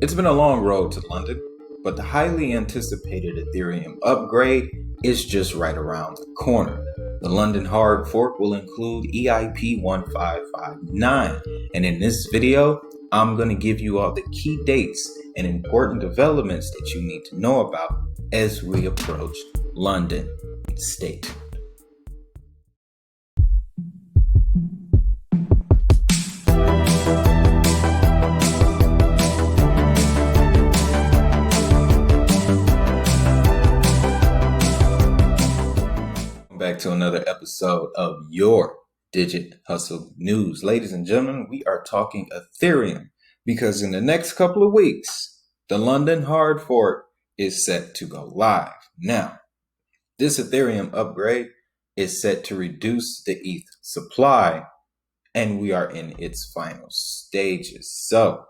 It's been a long road to London, but the highly anticipated Ethereum upgrade is just right around the corner. The London hard fork will include EIP 1559, and in this video, I'm going to give you all the key dates and important developments that you need to know about as we approach London. Stay tuned. Back to another episode of your Digit Hustle News. Ladies and gentlemen, we are talking Ethereum because in the next couple of weeks, the London hard fork is set to go live. Now, this Ethereum upgrade is set to reduce the ETH supply, and we are in its final stages. So,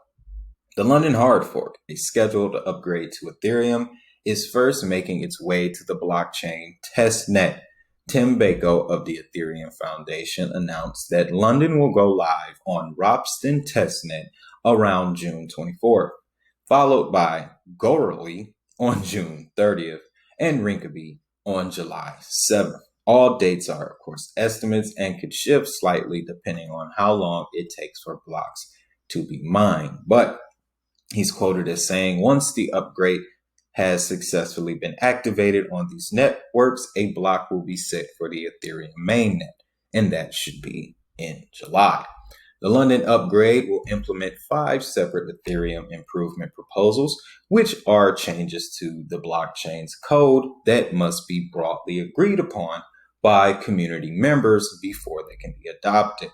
the London hard fork, a scheduled upgrade to Ethereum, is first making its way to the blockchain testnet. Tim Bako of the Ethereum Foundation announced that London will go live on Ropsten testnet around June 24th, followed by Goerli on June 30th and Rinkeby on July 7th. All dates are, of course, estimates and could shift slightly depending on how long it takes for blocks to be mined. But he's quoted as saying, once the upgrade has successfully been activated on these networks, a block will be set for the Ethereum mainnet, and that should be in July. The London upgrade will implement 5 separate Ethereum improvement proposals, which are changes to the blockchain's code that must be broadly agreed upon by community members before they can be adopted.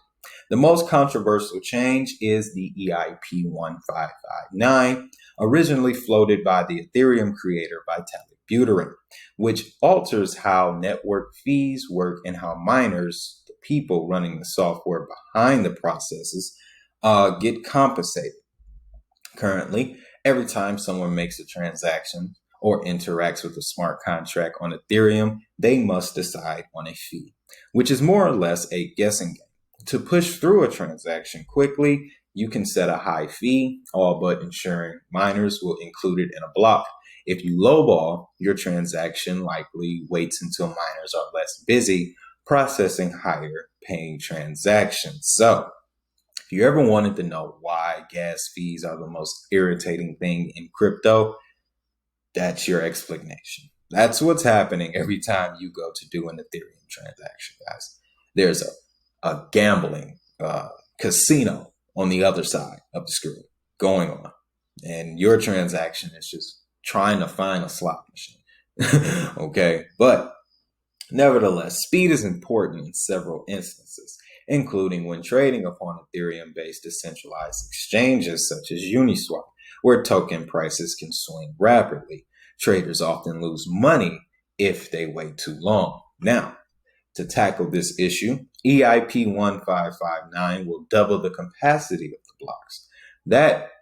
The most controversial change is the EIP 1559, originally floated by the Ethereum creator Vitalik Buterin, which alters how network fees work and how miners, the people running the software behind the processes, get compensated. Currently, every time someone makes a transaction or interacts with a smart contract on Ethereum, they must decide on a fee, which is more or less a guessing game. To push through a transaction quickly, you can set a high fee, all but ensuring miners will include it in a block. If you lowball, your transaction likely waits until miners are less busy processing higher paying transactions. So, if you ever wanted to know why gas fees are the most irritating thing in crypto, that's your explanation. That's what's happening every time you go to do an Ethereum transaction, guys. There's a gambling casino on the other side of the screen going on, and your transaction is just trying to find a slot machine. Okay, but nevertheless, speed is important in several instances, including when trading upon Ethereum-based decentralized exchanges such as Uniswap, where token prices can swing rapidly. Traders often lose money if they wait too long. Now, to tackle this issue, EIP 1559 will double the capacity of the blocks.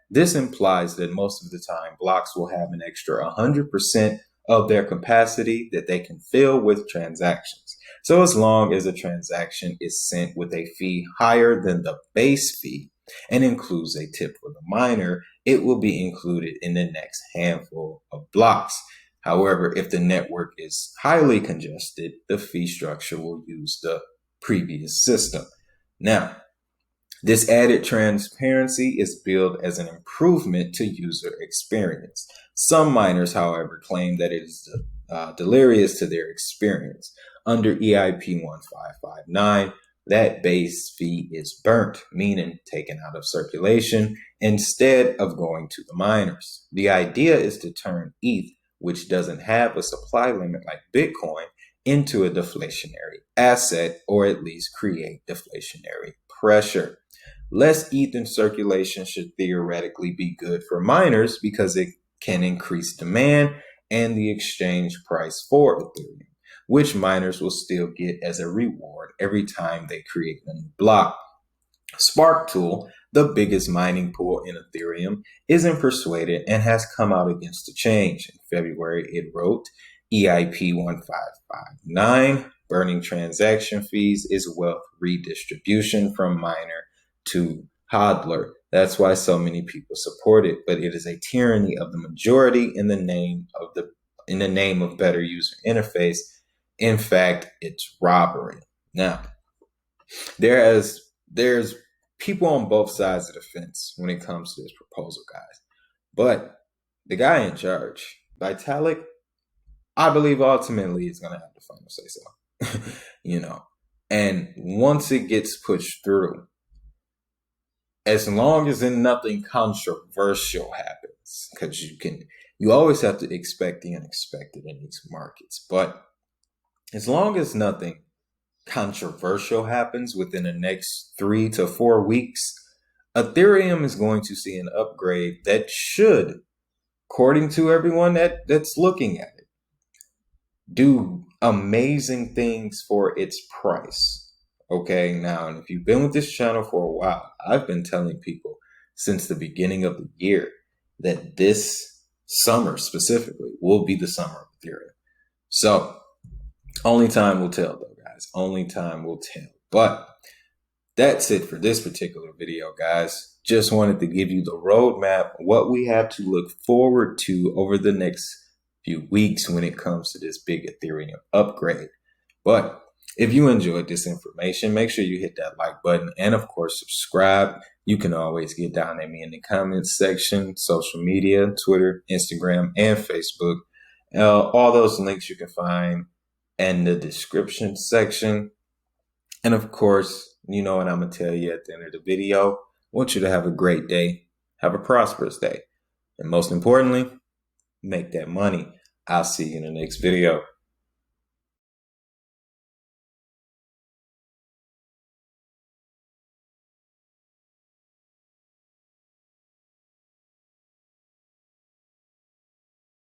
This implies that most of the time blocks will have an extra 100% of their capacity that they can fill with transactions. So as long as a transaction is sent with a fee higher than the base fee and includes a tip for the miner, it will be included in the next handful of blocks. However, if the network is highly congested, the fee structure will use the previous system. Now, this added transparency is billed as an improvement to user experience. Some miners, however, claim that it is deleterious to their experience. Under EIP 1559, that base fee is burnt, meaning taken out of circulation, instead of going to the miners. The idea is to turn ETH, which doesn't have a supply limit like Bitcoin, into a deflationary asset, or at least create deflationary pressure. Less ETH in circulation should theoretically be good for miners because it can increase demand and the exchange price for Ethereum, which miners will still get as a reward every time they create a new block. Spark Tool, the biggest mining pool in Ethereum, isn't persuaded and has come out against the change. In February, it wrote, EIP 1559, burning transaction fees is wealth redistribution from miner to hodler. That's why so many people support it, but it is a tyranny of the majority in the name of better user interface. In fact, it's robbery. Now, there's people on both sides of the fence when it comes to this proposal, guys. But the guy in charge, Vitalik, I believe ultimately is going to have the final say so. And once it gets pushed through, as long as nothing controversial happens, because you always have to expect the unexpected in these markets. But as long as nothing controversial happens within the next 3 to 4 weeks, Ethereum is going to see an upgrade that should, according to everyone that's looking at it, do amazing things for its price. Okay, now, and if you've been with this channel for a while, I've been telling people since the beginning of the year that this summer specifically will be the summer of Ethereum. So, only time will tell, though, guys. Only time will tell. But that's it for this particular video, guys. Just wanted to give you the roadmap, what we have to look forward to over the next few weeks when it comes to this big Ethereum upgrade. But if you enjoyed this information, make sure you hit that like button and, of course, subscribe. You can always get down at me in the comments section, social media, Twitter, Instagram, and Facebook. All those links you can find in the description section. And, of course, you know what I'm going to tell you at the end of the video. I want you to have a great day. Have a prosperous day. And most importantly, make that money. I'll see you in the next video.